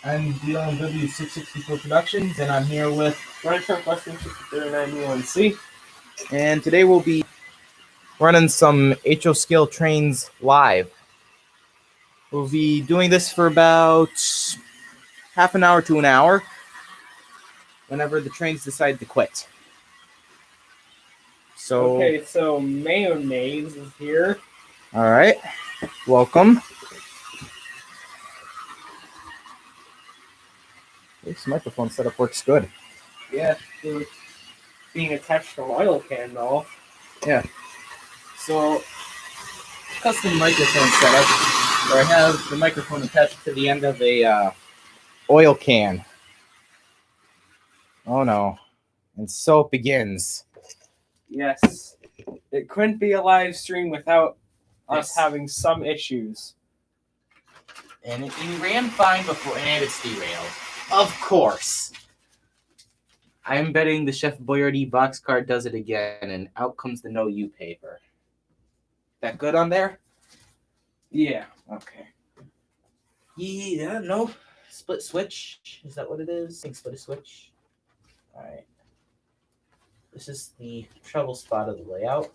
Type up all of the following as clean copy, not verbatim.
I'm dealing W664 Productions, and I'm here with U-1c. And today we'll be running some HO scale trains live. We'll be doing this for about half an hour to an hour, whenever the trains decide to quit. So Mayonnaise is here. All right, welcome. This microphone setup works good. Yeah, it's being attached to an oil can though. Yeah. So, custom microphone setup where I have the microphone attached to the end of a oil can. Oh no. And so it begins. Yes. It couldn't be a live stream without us having some issues. And it ran fine before, and it's derailed. Of course. I'm betting the Chef Boyardee box card does it again, and out comes the no U paper. That good on there? Yeah. Okay. Yeah, no. Split switch. Is that what it is? I think split a switch. Alright. This is the trouble spot of the layout.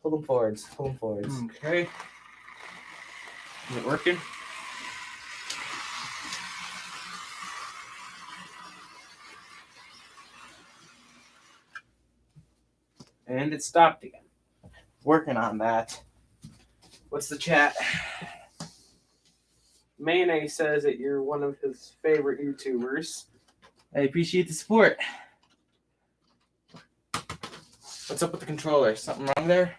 Pull them forwards. Pull them forwards. Okay. Is it working? And it stopped again. Working on that. What's the chat? Mayonnaise says that you're one of his favorite YouTubers. I appreciate the support. What's up with the controller? Something wrong there?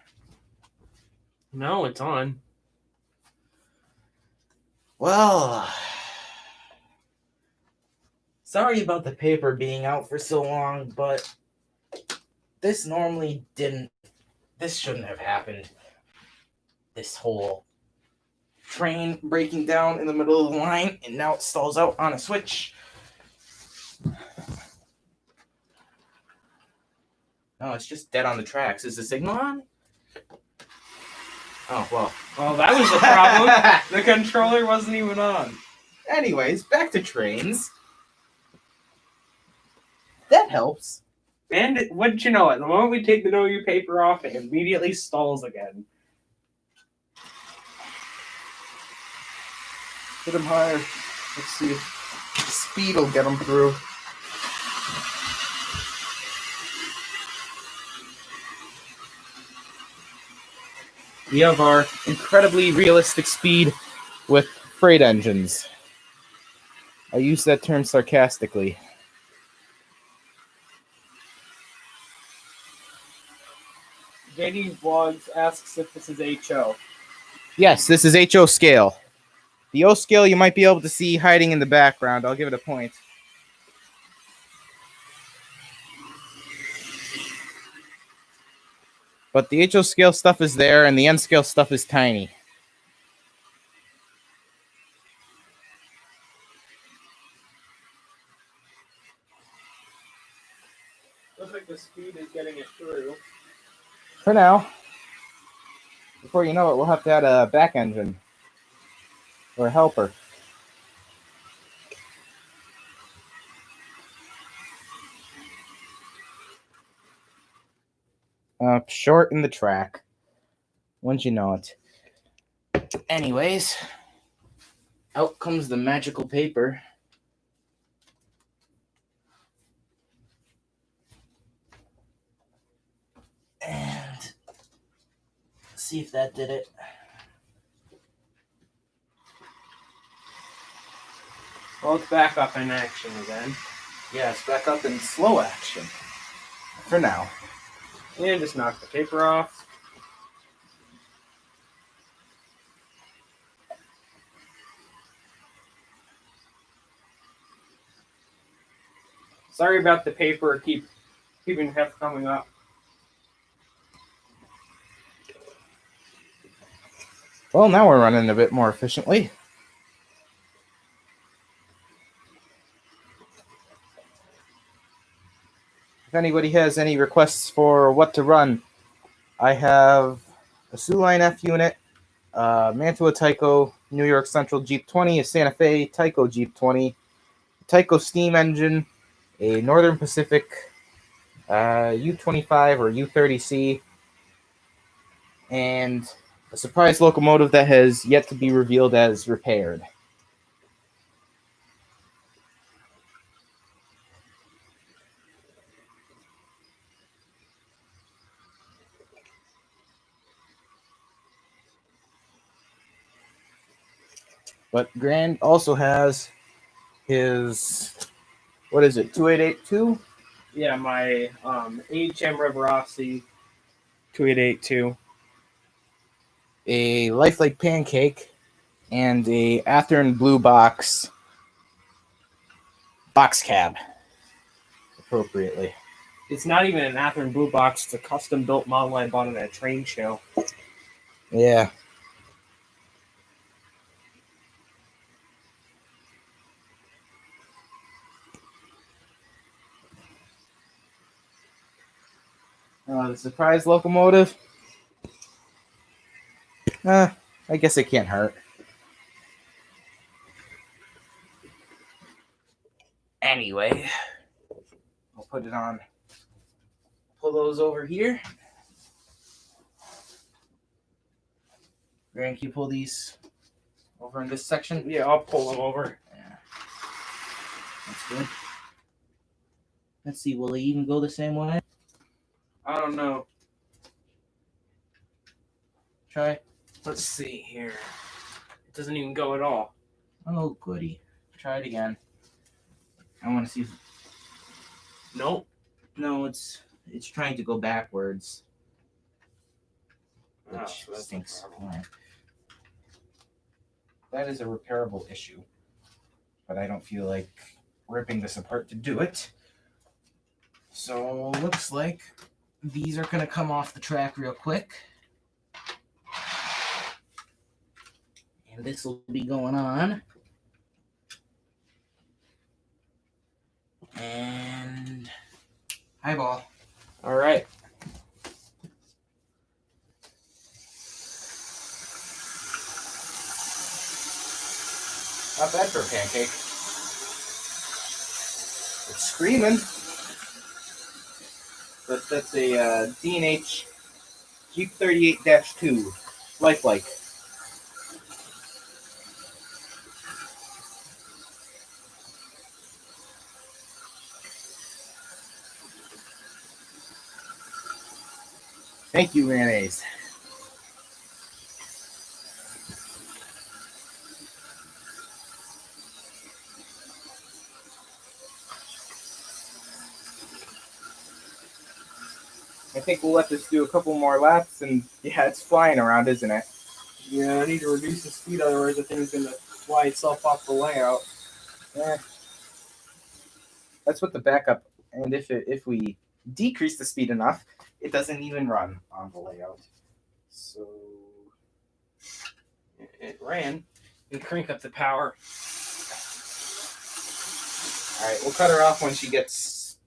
No, it's on. Well, sorry about the paper being out for so long, but this shouldn't have happened. This whole train breaking down in the middle of the line, and now it stalls out on a switch. No, it's just dead on the tracks. Is the signal on? Oh, well. Well, that was the problem. The controller wasn't even on. Anyways, back to trains. That helps. And wouldn't you know it, the moment we take the no U paper off, it immediately stalls again. Hit them higher. Let's see if speed will get them through. We have our incredibly realistic speed with freight engines. I use that term sarcastically. JD Vlogs asks if this is HO. Yes, this is HO scale. The O scale you might be able to see hiding in the background. I'll give it a point. But the HO scale stuff is there, and the N scale stuff is tiny. Looks like the speed is getting it through. For now. Before you know it, we'll have to add a back engine. Or a helper. Shorten the track. Once you know it. Anyways, out comes the magical paper. And see if that did it. Well, it's back up in action again. Yeah, it's back up in slow action. For now. And just knock the paper off. Sorry about the paper keeping half coming up. Well, now we're running a bit more efficiently. If anybody has any requests for what to run, I have a Sioux Line F unit Mantua Tyco New York Central Jeep 20, a Santa Fe Tyco Jeep 20, Tyco steam engine, a Northern Pacific U-25 or U-30C, and a surprise locomotive that has yet to be revealed as repaired. But Grand also has his, what is it, 2882? Yeah, my HM Riverossi 2882. A Lifelike Pancake, and a Athearn Blue Box cab, appropriately. It's not even an Athearn Blue Box. It's a custom-built model I bought at a train show. Yeah. The surprise locomotive. I guess it can't hurt. Anyway, I'll put it on. Pull those over here. Grant, can you pull these over in this section? Yeah, I'll pull them over. Yeah. That's good. Let's see, will they even go the same way? I don't know. Try. Let's see here. It doesn't even go at all. Oh, goody. Try it again. I want to see if... Nope. No, it's trying to go backwards. Oh, Which so that's stinks. no problem. Right. That is a repairable issue. But I don't feel like ripping this apart to do it. So, looks like these are going to come off the track real quick. And this will be going on. And highball. All right. Not bad for a pancake. It's screaming. But that's a D&H Jeep 38-2. Lifelike. Thank you, mayonnaise. I think we'll let this do a couple more laps, and yeah, it's flying around, isn't it? Yeah, I need to reduce the speed, otherwise the thing's going to fly itself off the layout. Yeah. That's what the backup, and if we decrease the speed enough, it doesn't even run on the layout. So It ran. And crank up the power. all right, we'll cut her off when she gets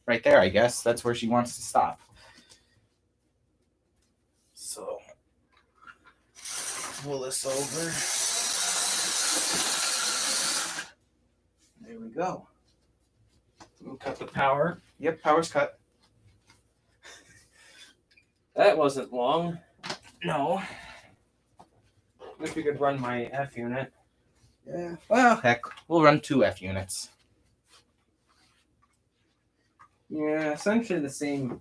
right there, I guess. That's where she wants to stop. So pull this over. There we go. We'll cut the power. Yep, power's cut. That wasn't long. No. Wish we could run my F unit. Yeah. Well, heck, we'll run 2 F units. Yeah, essentially the same.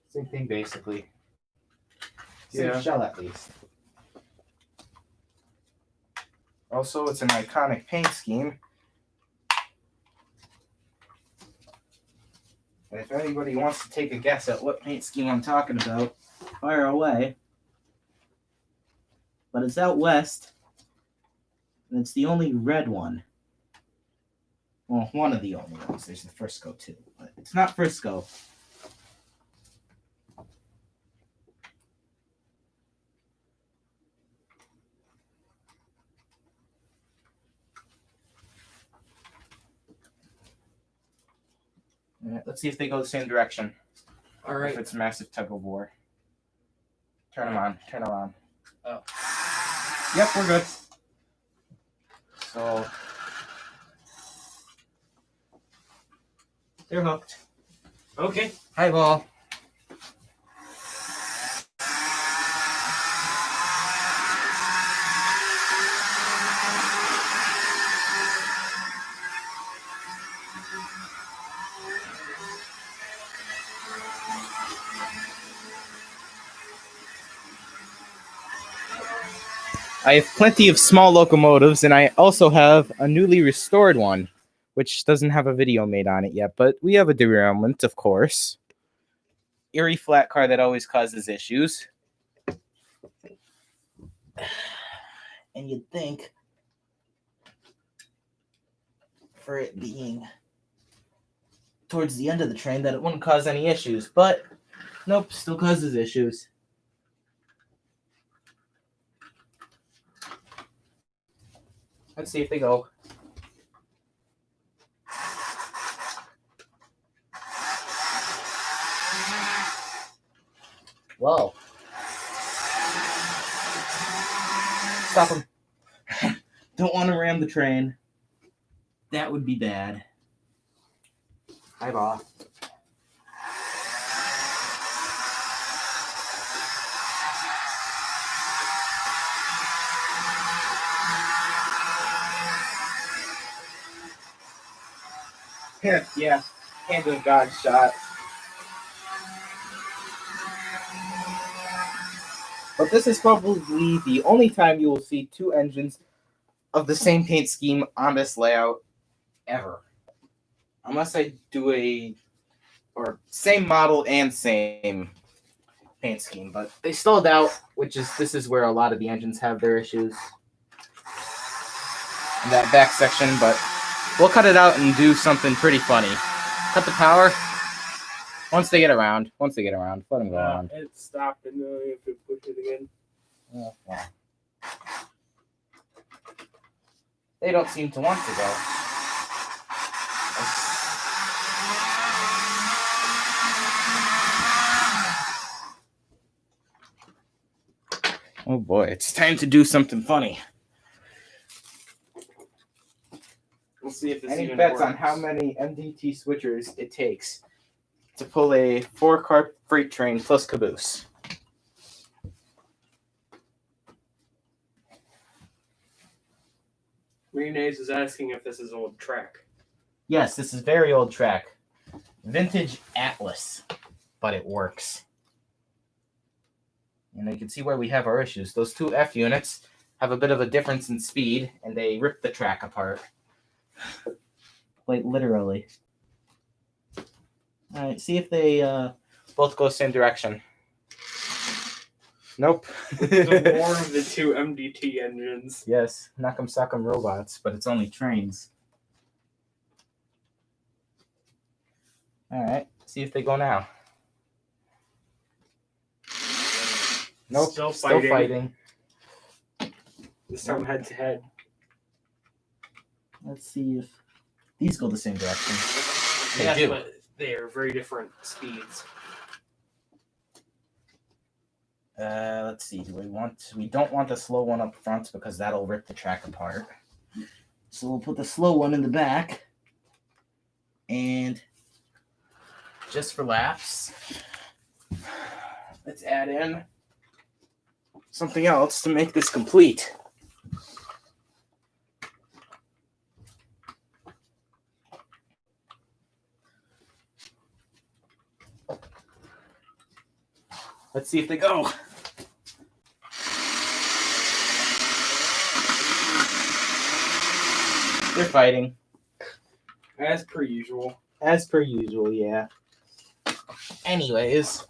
Same thing, basically. Same Yeah. shell, at least. Also, it's an iconic paint scheme. And if anybody wants to take a guess at what paint scheme I'm talking about, fire away. But it's out west, and it's the only red one. Well, one of the only ones. There's the Frisco too, but it's not Frisco. All right, let's see if they go the same direction. All If right. it's a massive tug of war. Turn them on. Turn them on. Oh. Yep, we're good. So they're hooked. Okay. Highball. I have plenty of small locomotives, and I also have a newly restored one, which doesn't have a video made on it yet, but we have a derailment, of course. Eerie flat car that always causes issues. And you'd think, for it being towards the end of the train, that it wouldn't cause any issues, but nope, still causes issues. Let's see if they go. Whoa. Stop them. Don't want to ram the train. That would be bad. Highball. Yeah. Hand of God shot. But this is probably the only time you will see two engines of the same paint scheme on this layout ever. Unless I do same model and same paint scheme, but they stalled out, this is where a lot of the engines have their issues. In that back section, but we'll cut it out and do something pretty funny. Cut the power. Once they get around, let them go around. It stopped and then you have to push it again. Oh, yeah. They don't seem to want to go. Oh boy, it's time to do something funny. We'll see if this Any even bets works. on how many MDT switchers it takes to pull a 4-car freight train plus caboose? Mayonnaise is asking if this is old track. Yes, this is very old track. Vintage Atlas, but it works. And you can see where we have our issues. Those two F units have a bit of a difference in speed, and they rip the track apart. Like, literally. All right, see if they both go same direction. Nope. The more of the two MDT engines. Yes, knock'em sock'em robots, but it's only trains. All right, see if they go now. Nope, Still still fighting. This time head to head. Let's see if these go the same direction. They Yes, do. but they are very different speeds. Let's see. We don't want the slow one up front because that'll rip the track apart. So we'll put the slow one in the back. And just for laughs, let's add in something else to make this complete. Let's see if they go. They're fighting. As per usual. As per usual, yeah. Anyways,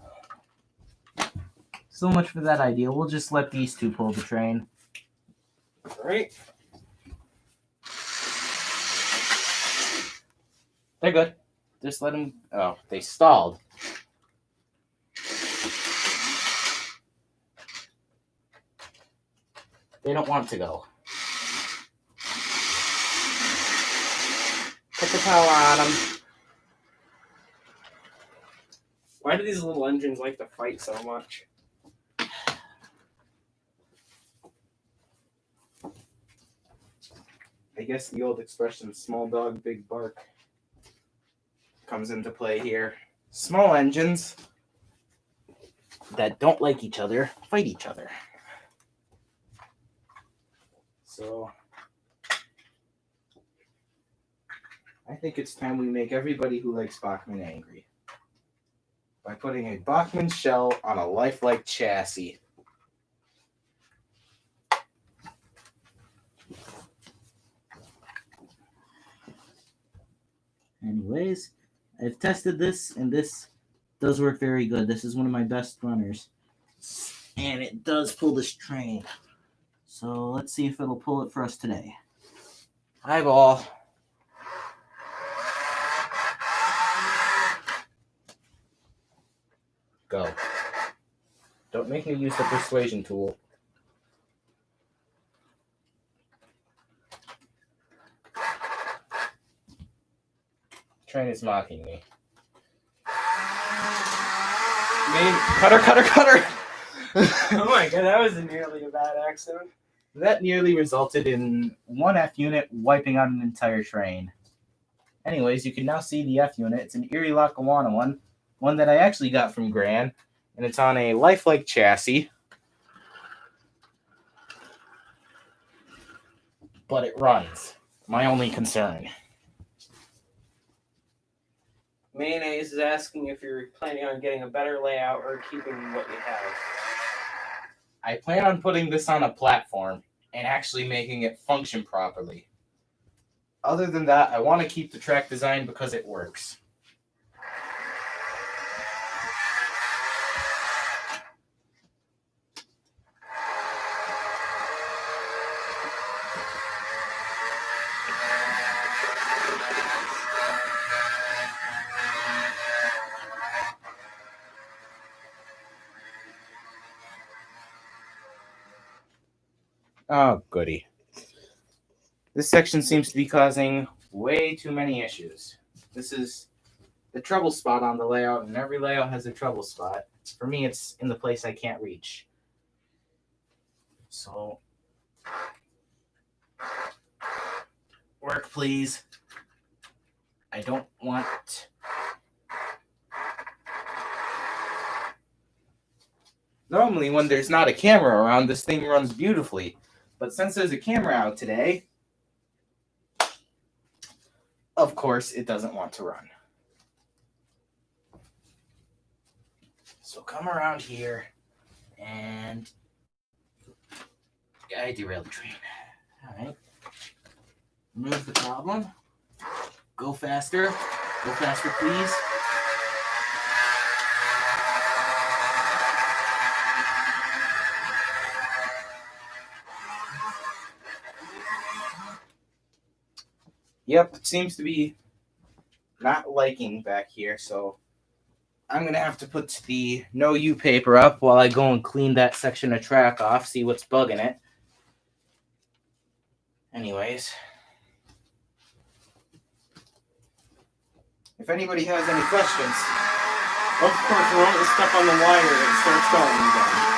so much for that idea. We'll just let these two pull the train. Alright. They're good. Just let them... Oh, they stalled. They don't want to go. Put the power on them. Why do these little engines like to fight so much? I guess the old expression, small dog, big bark, comes into play here. Small engines that don't like each other fight each other. So I think it's time we make everybody who likes Bachmann angry by putting a Bachmann shell on a lifelike chassis. Anyways, I've tested this, and this does work very good. This is one of my best runners, and it does pull this train. So let's see if it'll pull it for us today. Eyeball. Go. Don't make me use the persuasion tool. Train is mocking me. Cutter! Oh my god, that was nearly a bad accident. That nearly resulted in one F unit wiping out an entire train. Anyways, you can now see the F unit. It's an Erie Lackawanna one that I actually got from Gran, and it's on a lifelike chassis. But it runs. My only concern. Mayonnaise is asking if you're planning on getting a better layout or keeping what you have. I plan on putting this on a platform and actually making it function properly. Other than that, I want to keep the track design because it works. Oh, goody. This section seems to be causing way too many issues. This is the trouble spot on the layout, and every layout has a trouble spot. For me, it's in the place I can't reach. So, work, please. I don't want... Normally, when there's not a camera around, this thing runs beautifully. But since there's a camera out today, of course, it doesn't want to run. So come around here, and I derailed the train. All right. Remove the problem. Go faster. Go faster, please. Yep, it seems to be not liking back here, so I'm going to have to put the no U paper up while I go and clean that section of track off, see what's bugging it. Anyways, if anybody has any questions... Of course, we're only step on the wire and it starts going again.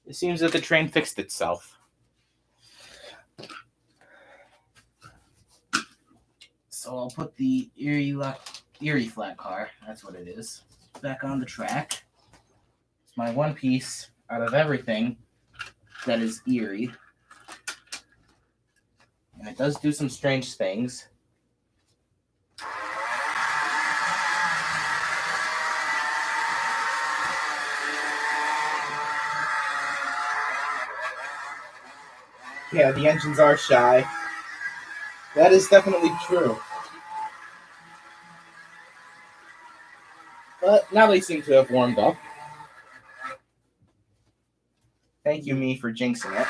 It seems that the train fixed itself. So I'll put the Erie flat car, that's what it is, back on the track. It's my one piece out of everything that is Erie. And it does do some strange things. Yeah, the engines are shy. That is definitely true. But now they seem to have warmed up. Thank you, me, for jinxing it.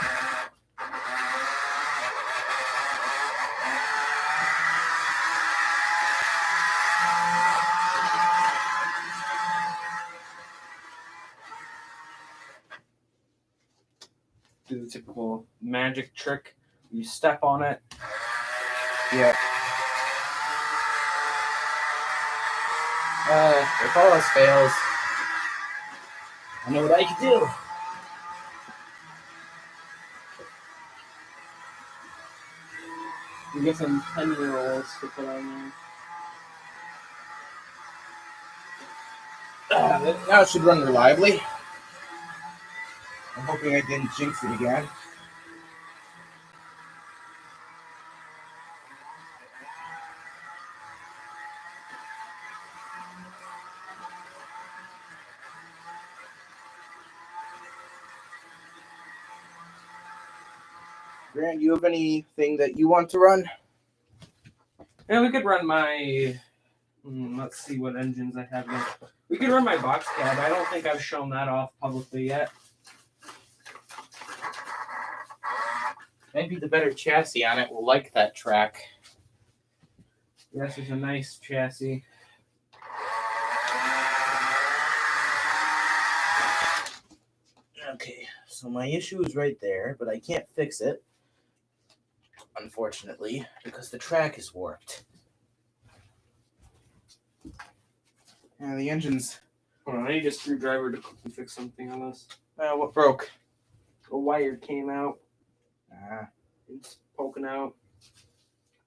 Do the typical magic trick. You step on it. Yeah. If all else fails, I know what I can do. You get some 10-year-olds to put on there. Now it should run reliably. I'm hoping I didn't jinx it again. Grant, you have anything that you want to run? Yeah, we could run my. Let's see what engines I have now. We could run my box cab. I don't think I've shown that off publicly yet. Maybe the better chassis on it will like that track. Yes, it's a nice chassis. Okay, so my issue is right there, but I can't fix it, unfortunately, because the track is warped. Yeah, the engine's... Hold on, I need a screwdriver to quickly fix something on this. What broke? A wire came out. Ah, It's poking out,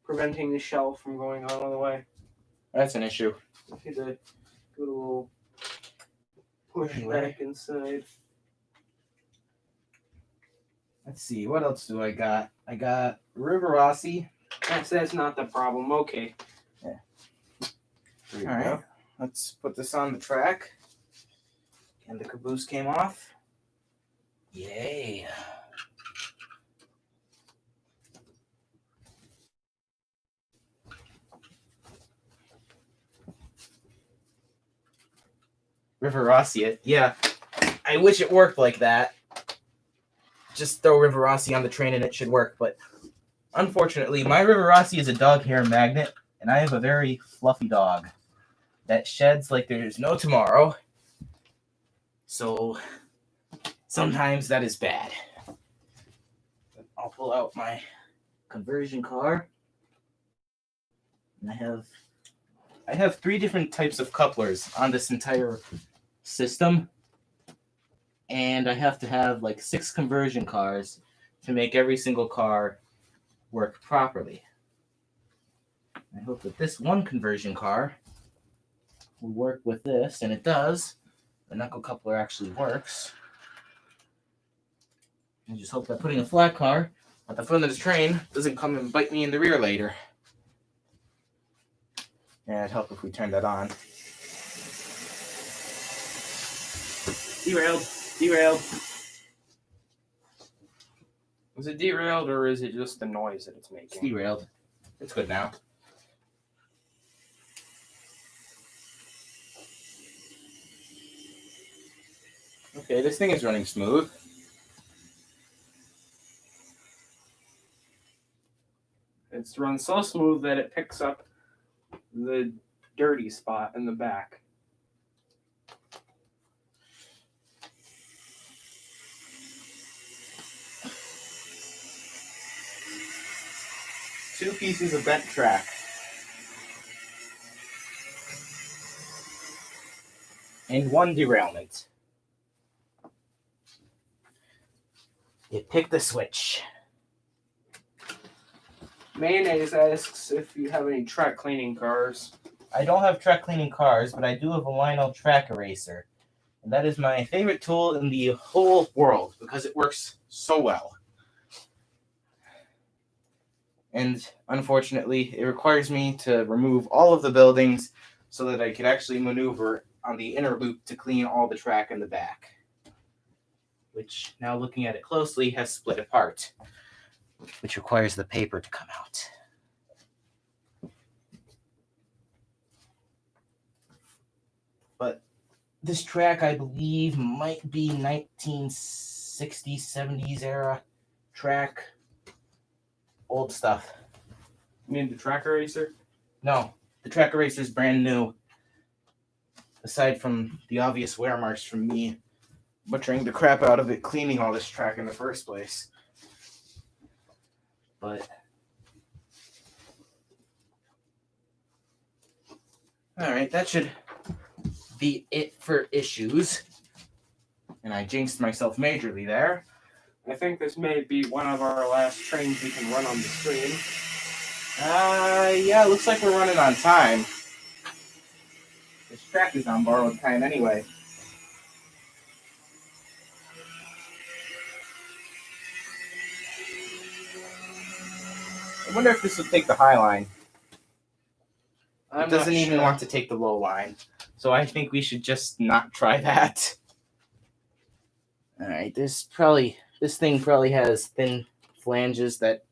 preventing the shell from going all the way. that's an issue. I need to do a little push back inside. Let's see, what else do I got? I got River-Rossi. That's not the problem. Okay. Yeah. There you All right, go. let's put this on the track. And the caboose came off. Yay. River-Rossi, yeah. I wish it worked like that. Just throw River-Rossi on the train and it should work, but unfortunately, my River-Rossi is a dog hair magnet, and I have a very fluffy dog that sheds like there's no tomorrow. So sometimes that is bad. I'll pull out my conversion car. And I have 3 different types of couplers on this entire system. And I have to have like 6 conversion cars to make every single car work properly. I hope that this one conversion car will work with this, and it does. The knuckle coupler actually works. I just hope that putting a flat car at the front of this train doesn't come and bite me in the rear later. Yeah, it'd help if we turned that on. Derailed. Derailed. Is it derailed or is it just the noise that it's making? It's derailed. It's good now. Okay, this thing is running smooth. It's run so smooth that it picks up the dirty spot in the back. Two pieces of bent track. And 1 derailment. You pick the switch. Mayonnaise asks if you have any track cleaning cars. I don't have track cleaning cars, but I do have a Lionel track eraser. And that is my favorite tool in the whole world because it works so well. And unfortunately, it requires me to remove all of the buildings so that I could actually maneuver on the inner loop to clean all the track in the back. Which, now looking at it closely, has split apart. Which requires the paper to come out. But this track, I believe, might be 1960s, 70s era track. Old stuff. You mean the track eraser? No, the track eraser is brand new. Aside from the obvious wear marks from me butchering the crap out of it, cleaning all this track in the first place. But all right, that should be it for issues. And I jinxed myself majorly there. I think this may be one of our last trains we can run on the stream. Yeah, looks like we're running on time. This track is on borrowed time anyway. I wonder if this will take the high line. It doesn't even want to take the low line. So I think we should just not try that. Alright, this thing probably has thin flanges that,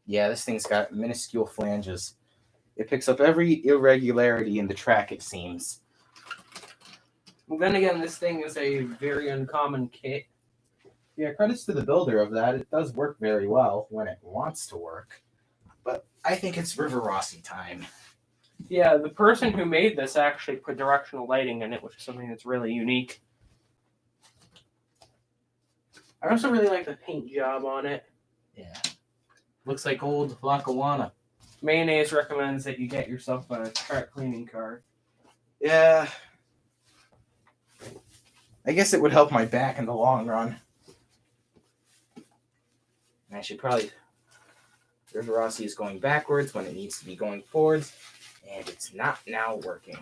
yeah, this thing's got minuscule flanges. It picks up every irregularity in the track, it seems. Well, then again, this thing is a very uncommon kit. Yeah, credits to the builder of that. It does work very well when it wants to work. But I think it's River Rossi time. Yeah, the person who made this actually put directional lighting in it, which is something that's really unique. I also really like the paint job on it. Yeah. Looks like old Lackawanna. Mayonnaise recommends that you get yourself a track cleaning card. Yeah. I guess it would help my back in the long run. And I should probably... River Rossi is going backwards when it needs to be going forwards. And it's not now working.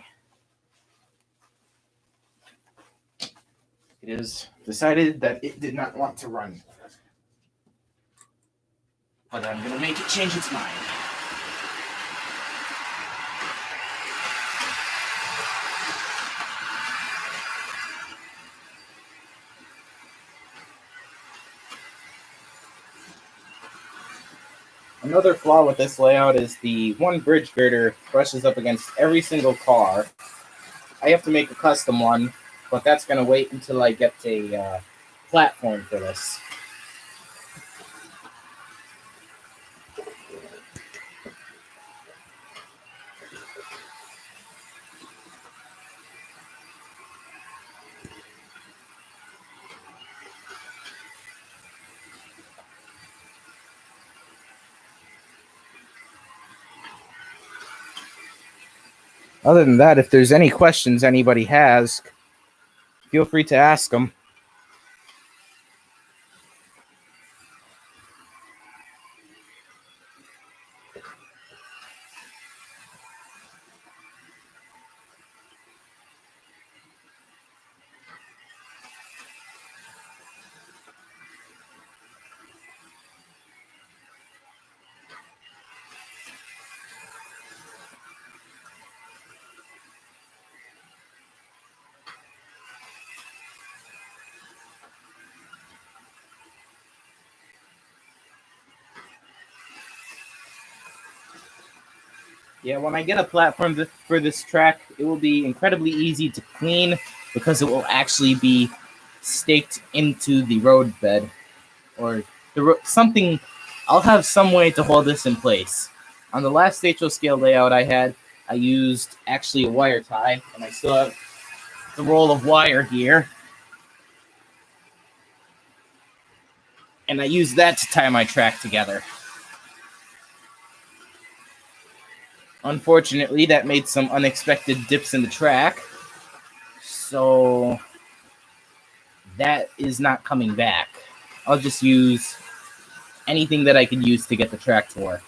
It is decided that it did not want to run. But I'm going to make it change its mind. Another flaw with this layout is the one bridge girder brushes up against every single car. I have to make a custom one, but that's going to wait until I get a platform for this. Other than that, if there's any questions anybody has, feel free to ask them. Yeah, when I get a platform for this track, it will be incredibly easy to clean because it will actually be staked into the road bed or something. I'll have some way to hold this in place. On the last HO scale layout I used actually a wire tie, and I still have the roll of wire here. And I used that to tie my track together. Unfortunately, that made some unexpected dips in the track. So that is not coming back. I'll just use anything that I can use to get the track to work.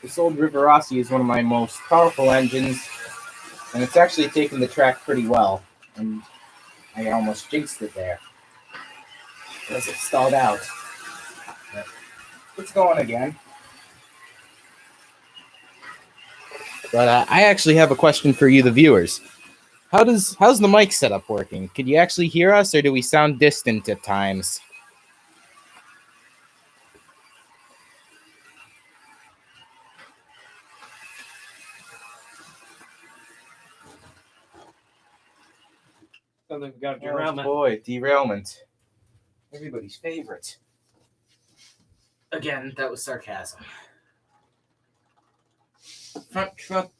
This old River Rossi is one of my most powerful engines, and it's actually taken the track pretty well. And I almost jinxed it there because it stalled out. But it's going again. But I actually have a question for you, the viewers. How's the mic setup working? Can you actually hear us, or do we sound distant at times? Sounds like we got a derailment. Oh boy, derailment. Everybody's favorite. Again, that was sarcasm. Front truck,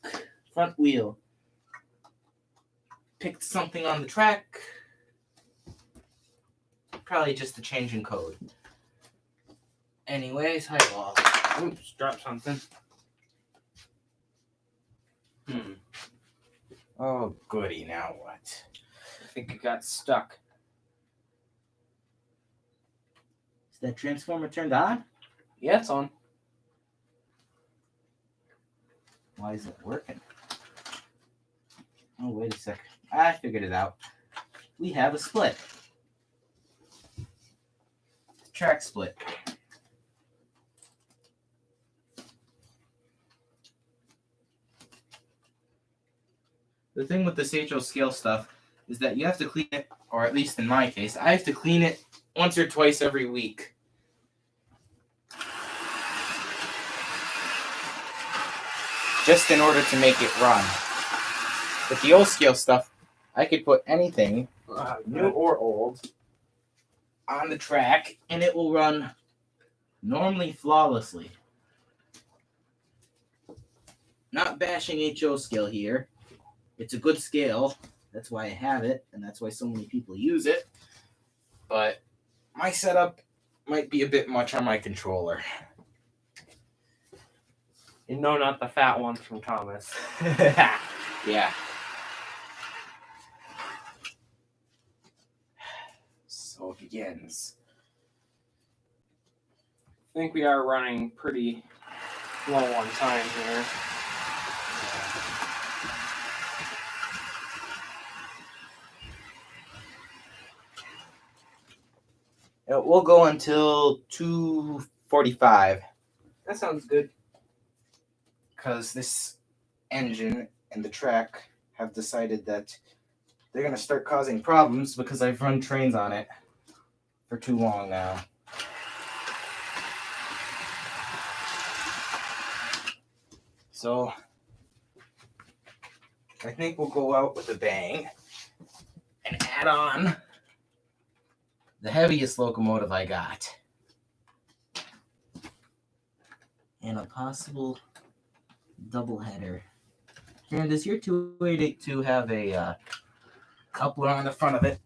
front wheel. picked something on the track. Probably just a change in code. Anyways, hi wall. Oops, dropped something. Oh, goody, now what? I think it got stuck. Is that transformer turned on? Yeah, it's on. Why is it working? Oh, wait a second. I figured it out. We have a split. Track split. The thing with this HO scale stuff is that you have to clean it, or at least in my case, I have to clean it once or twice every week. Just in order to make it run. With the old scale stuff, I could put anything, new or old, on the track, and it will run normally flawlessly. Not bashing HO scale here. It's a good scale. That's why I have it, and that's why so many people use it. But my setup might be a bit much on my controller. You know, not the fat one from Thomas. Yeah. So it begins. I think we are running pretty low on time here. We'll go until 2:45. That sounds good. Because this engine and the track have decided that they're going to start causing problems because I've run trains on it for too long now. So I think we'll go out with a bang and add on the heaviest locomotive I got. And a possible double header. Karen, does your 2882 have a coupler on the front of it?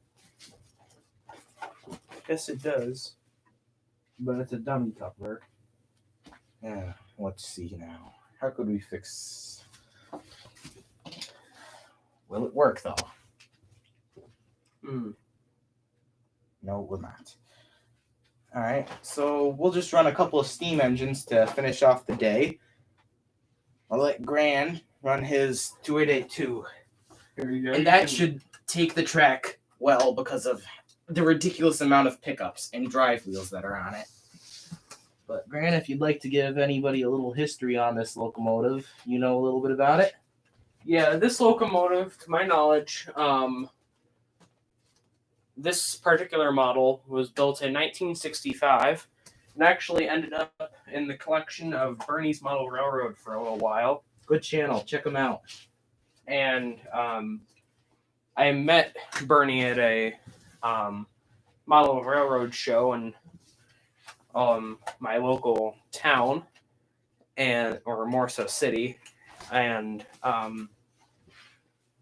Yes, it does. But it's a dummy coupler. Yeah, let's see now. How could we fix... Will it work, though? No, it will not. Alright, so we'll just run a couple of steam engines to finish off the day. I'll let Grand run his 2882. Here you go. And that should take the track well because of the ridiculous amount of pickups and drive wheels that are on it. But Grant, if you'd like to give anybody a little history on this locomotive, you know a little bit about it? Yeah, this locomotive, to my knowledge, this particular model was built in 1965 and actually ended up in the collection of Bernie's Model Railroad for a little while. Good channel. Check them out. And I met Bernie at a model railroad show in my local town, or more so city, and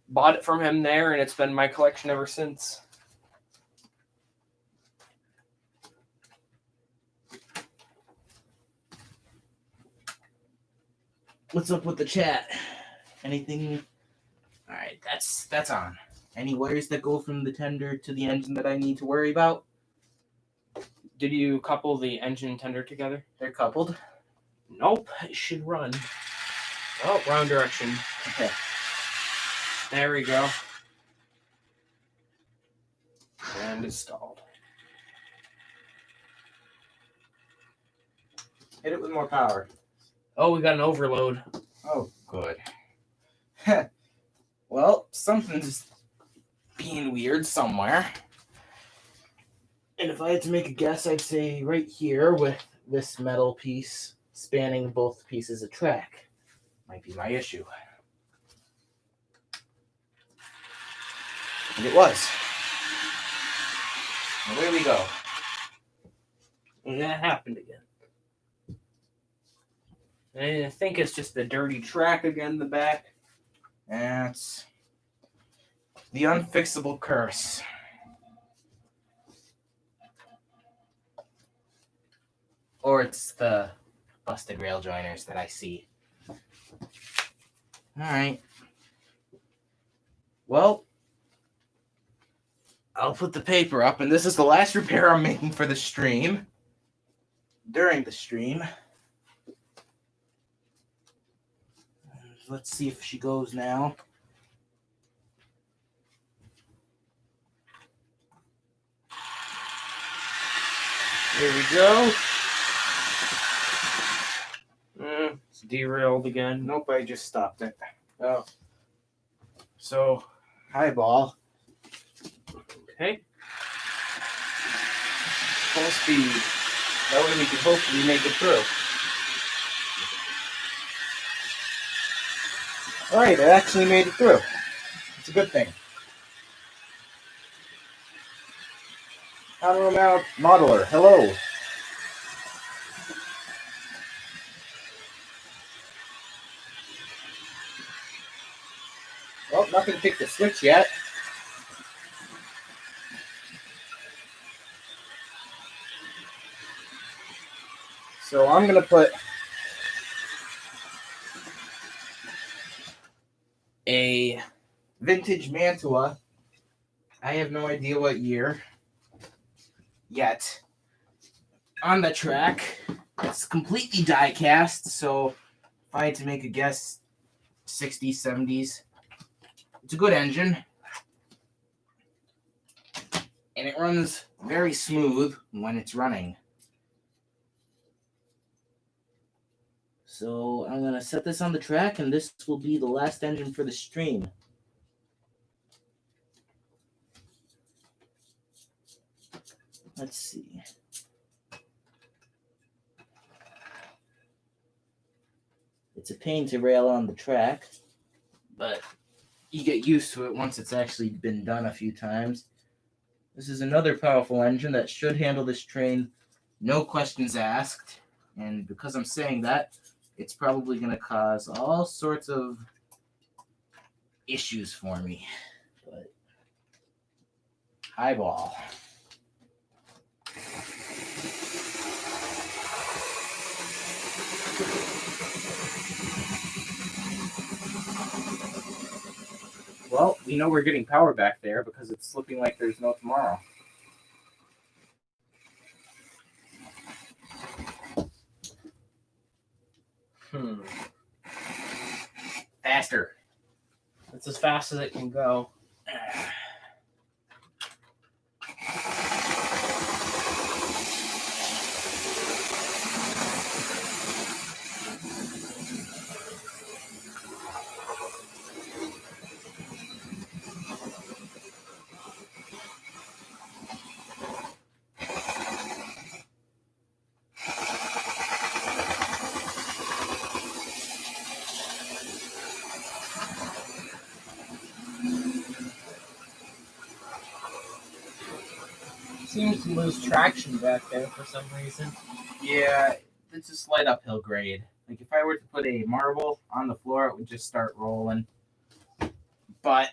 bought it from him there, and it's been my collection ever since. What's up with the chat? Anything? All right, that's on. Any wires that go from the tender to the engine that I need to worry about? Did you couple the engine and tender together? They're coupled. Nope, it should run. Oh, wrong direction. Okay. There we go. And it's stalled. Hit it with more power. Oh, we got an overload. Oh, good. Well, something's being weird somewhere. And if I had to make a guess, I'd say right here with this metal piece spanning both pieces of track might be my issue. And it was. Away we go. And that happened again. And I think it's just the dirty track again in the back. That's The unfixable curse. Or it's the busted rail joiners that I see. Alright. Well, I'll put the paper up, and this is the last repair I'm making for the stream. During the stream. Let's see if she goes now. Here we go. It's derailed again. Nope, I just stopped it. Oh. So, highball. Okay. Full speed. That way we can hopefully make it through. Alright, I actually made it through. It's a good thing. Counter modeler, hello. Well, nothing picked the switch yet. So I'm going to put a vintage Mantua. I have no idea what year yet. On the track. It's completely die cast, so if I had to make a guess, 60s, 70s. It's a good engine. And it runs very smooth when it's running. So I'm going to set this on the track, and this will be the last engine for the stream. Let's see. It's a pain to rail on the track, but you get used to it once it's actually been done a few times. This is another powerful engine that should handle this train, no questions asked. And because I'm saying that, it's probably going to cause all sorts of issues for me. But highball. Well, we know we're getting power back there because it's slipping like there's no tomorrow. Faster. It's as fast as it can go. Seems to lose traction back there for some reason. Yeah, it's a slight uphill grade. Like if I were to put a marble on the floor, it would just start rolling. But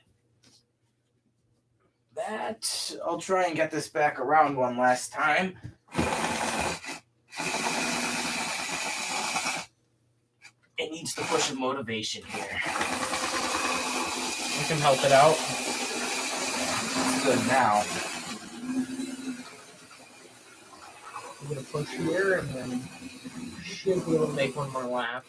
that, I'll try and get this back around one last time. It needs to push a motivation here. We can help it out. It's good now. I'm going to push here and then should be able to make one more lap.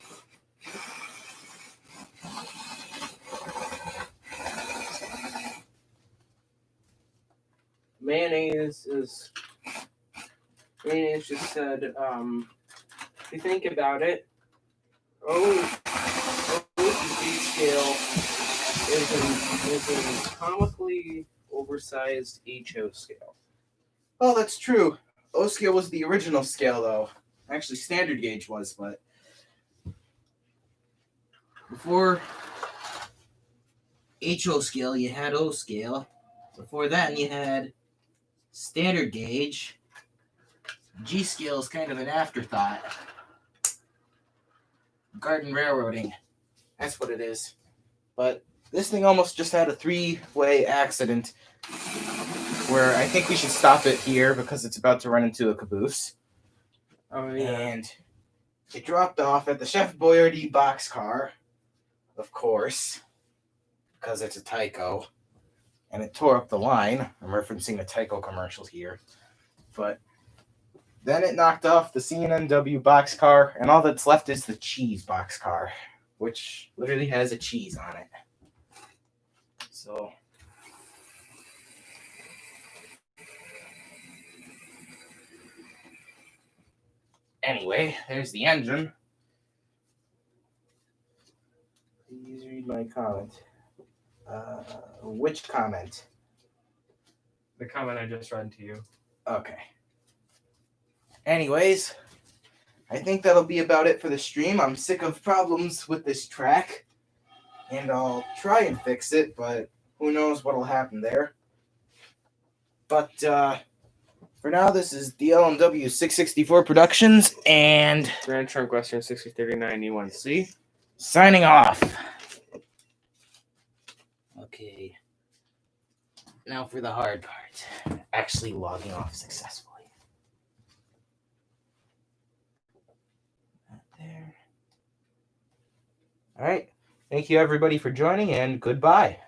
Mayonnaise just said, if you think about it, O-G scale is a comically oversized HO scale. Well, that's true. O scale was the original scale, though. Actually, standard gauge was, but before HO scale, you had O scale. Before that, you had standard gauge. G scale is kind of an afterthought. Garden railroading. That's what it is. But This thing almost just had a three-way accident where I think we should stop it here because it's about to run into a caboose. Oh, yeah. And it dropped off at the Chef Boyardee boxcar, of course, because it's a Tyco. And it tore up the line. I'm referencing the Tyco commercials here. But then it knocked off the C&NW boxcar, and all that's left is the cheese boxcar, which literally has a cheese on it. So anyway, there's the engine. Please read my comment. Which comment? The comment I just read to you. Okay. Anyways, I think that'll be about it for the stream. I'm sick of problems with this track, and I'll try and fix it, but who knows what'll happen there. But for now, this is the LMW 664 Productions, and Grand Trunk Western 6039 U-1c. signing off. Okay. Now for the hard part. Actually logging off successfully. That there. All right. Thank you, everybody, for joining, and goodbye.